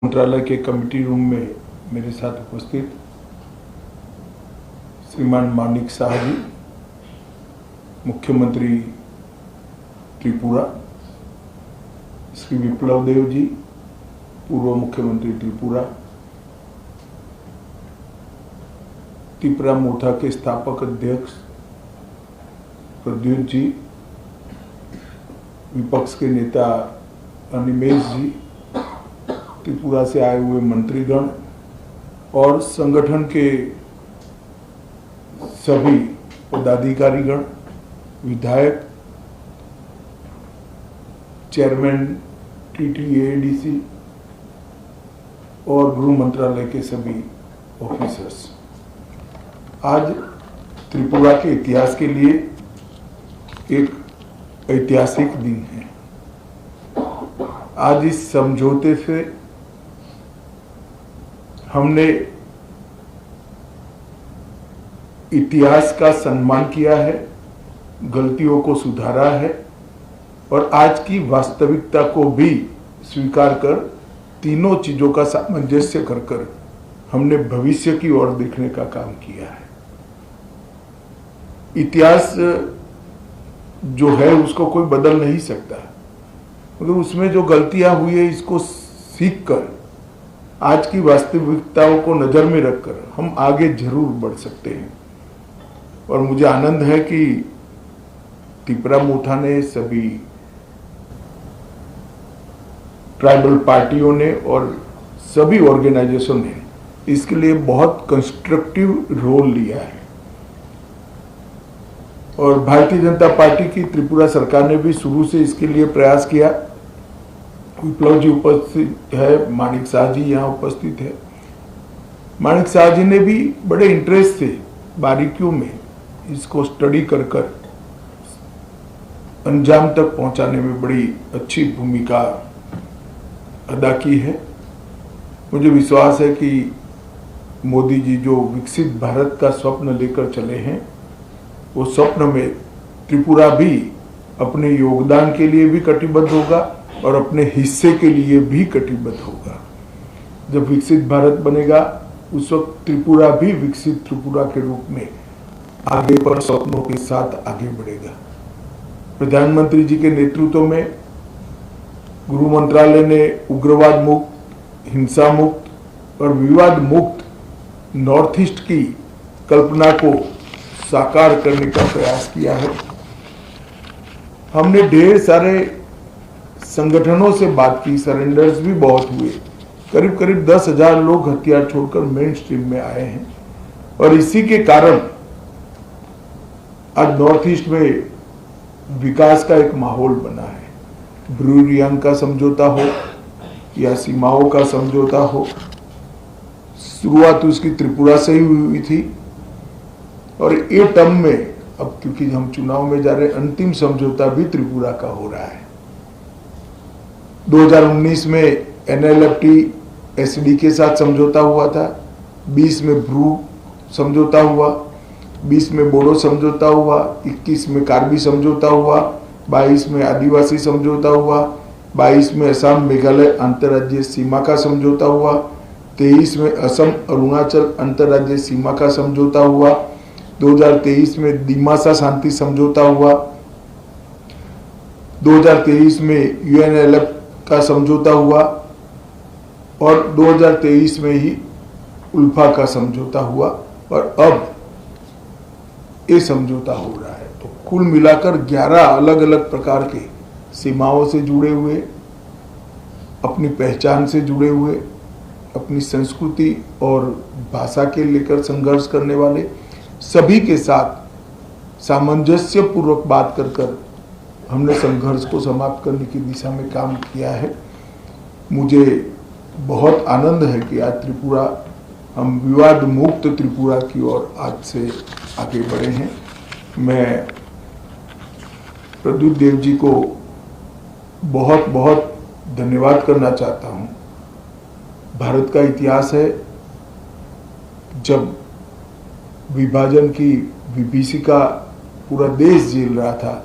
मंत्रालय के committee room में मेरे साथ उपस्थित श्रीमान मानिक शाह जी, मुख्यमंत्री त्रिपुरा, श्री विप्लव देव जी, पूर्व मुख्यमंत्री त्रिपुरा, त्रिपुरा मोर्चा के स्थापक अध्यक्ष प्रद्युत जी, विपक्ष के नेता अनिमेश जी, त्रिपुरा से आए हुए मंत्रीगण और संगठन के सभी पदाधिकारीगण, विधायक, चेयरमैन TTADC और गृह मंत्रालय के सभी ऑफिसर्स। आज त्रिपुरा के इतिहास के लिए एक ऐतिहासिक दिन है। आज इस समझौते से हमने इतिहास का सम्मान किया है, गलतियों को सुधारा है और आज की वास्तविकता को भी स्वीकार कर तीनों चीजों का सामंजस्य कर हमने भविष्य की ओर देखने का काम किया है। इतिहास जो है उसको कोई बदल नहीं सकता, मगर उसमें जो गलतियां हुई है इसको सीखकर आज की वास्तविकताओं को नजर में रखकर हम आगे जरूर बढ़ सकते हैं। और मुझे आनंद है कि त्रिपुरा मोर्चा ने, सभी ट्राइबल पार्टियों ने और सभी ऑर्गेनाइजेशन ने इसके लिए बहुत कंस्ट्रक्टिव रोल लिया है। और भारतीय जनता पार्टी की त्रिपुरा सरकार ने भी शुरू से इसके लिए प्रयास किया। विप्लव जी उपस्थित है, मानिक शाह जी यहाँ उपस्थित है। मानिक शाह जी ने भी बड़े इंटरेस्ट से बारीकियों में इसको स्टडी कर अंजाम तक पहुंचाने में बड़ी अच्छी भूमिका अदा की है। मुझे विश्वास है कि मोदी जी जो विकसित भारत का स्वप्न लेकर चले हैं, वो स्वप्न में त्रिपुरा भी अपने योगदान के लिए भी कटिबद्ध होगा और अपने हिस्से के लिए भी कटिबद्ध होगा। जब विकसित भारत बनेगा उस वक्त त्रिपुरा भी विकसित त्रिपुरा के रूप में आगे पर स्वप्नों के साथ आगे बढ़ेगा। प्रधानमंत्री जी के नेतृत्व में गृह मंत्रालय ने उग्रवाद मुक्त, हिंसा मुक्त और विवाद मुक्त नॉर्थ ईस्ट की कल्पना को साकार करने का प्रयास किया है। हमने ढेर सारे संगठनों से बात की, सरेंडर्स भी बहुत हुए। करीब करीब 10,000 लोग हथियार छोड़कर मेन स्ट्रीम में आए हैं और इसी के कारण आज नॉर्थ ईस्ट में विकास का एक माहौल बना है। ब्रू रियांग का समझौता हो या सीमाओं का समझौता हो, शुरुआत उसकी त्रिपुरा से ही हुई थी और ये टर्म में अब क्योंकि हम चुनाव में जा रहे हैं, अंतिम समझौता भी त्रिपुरा का हो रहा है। 2019 में NLFT SD के साथ समझौता हुआ था, 20 में ब्रू समझौता हुआ, 20 में बोडो समझौता हुआ, 21 में कार्बी समझौता हुआ, 22 में आदिवासी समझौता हुआ, 22 में असम मेघालय अंतर्राज्यीय सीमा का समझौता हुआ, 23 में असम अरुणाचल अंतर्राज्यीय सीमा का समझौता हुआ, 2023 में दिमासा शांति समझौता हुआ, 2023 में UNLF का समझौता हुआ और 2023 में ही उल्फा का समझौता हुआ और अब ये समझौता हो रहा है। तो कुल मिलाकर 11 अलग अलग प्रकार के सीमाओं से जुड़े हुए, अपनी पहचान से जुड़े हुए, अपनी संस्कृति और भाषा के लेकर संघर्ष करने वाले सभी के साथ सामंजस्य पूर्वक बात कर हमने संघर्ष को समाप्त करने की दिशा में काम किया है। मुझे बहुत आनंद है कि आज त्रिपुरा, हम विवाद मुक्त त्रिपुरा की ओर आज से आगे बढ़े हैं। मैं प्रद्युत देव जी को बहुत बहुत धन्यवाद करना चाहता हूं। भारत का इतिहास है, जब विभाजन की विभीषिका पूरा देश झेल रहा था,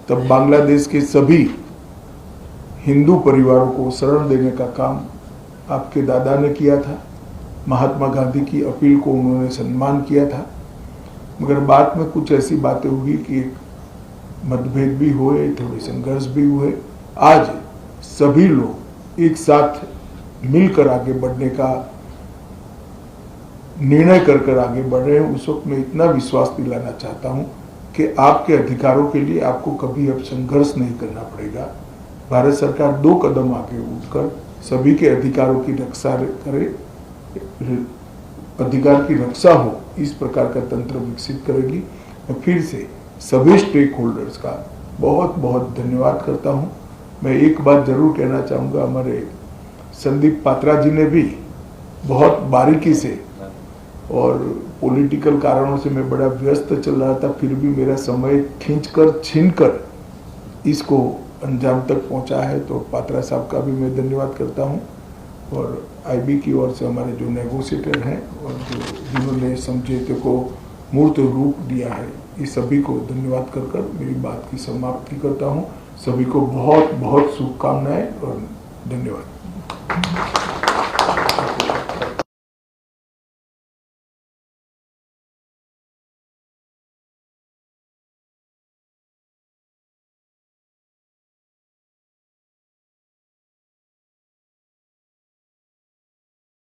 तब बांग्लादेश के सभी हिंदू परिवारों को शरण देने का काम आपके दादा ने किया था। महात्मा गांधी की अपील को उन्होंने सम्मान किया था, मगर बाद में कुछ ऐसी बातें हुई कि एक मतभेद भी हुए, थोड़े संघर्ष भी हुए। आज सभी लोग एक साथ मिलकर आगे बढ़ने का निर्णय कर आगे बढ़ रहे हैं। उस वक्त मैं इतना विश्वास दिलाना चाहता हूं कि आपके अधिकारों के लिए आपको कभी अब संघर्ष नहीं करना पड़ेगा। भारत सरकार 2 कदम आगे उठकर सभी के अधिकारों की रक्षा करे, अधिकार की रक्षा हो, इस प्रकार का तंत्र विकसित करेगी। मैं फिर से सभी स्टेक होल्डर्स का बहुत बहुत धन्यवाद करता हूं। मैं एक बात जरूर कहना चाहूँगा, हमारे संदीप पात्रा जी ने भी बहुत बारीकी से, और पॉलिटिकल कारणों से मैं बड़ा व्यस्त चल रहा था, फिर भी मेरा समय खींचकर छीनकर इसको अंजाम तक पहुंचा है, तो पात्रा साहब का भी मैं धन्यवाद करता हूं। और आईबी की ओर से हमारे जो नेगोशिएटर हैं और जिन्होंने समझौते को मूर्त रूप दिया है, इस सभी को धन्यवाद कर मेरी बात की समाप्ति करता हूं। सभी को बहुत बहुत शुभकामनाएं और धन्यवाद।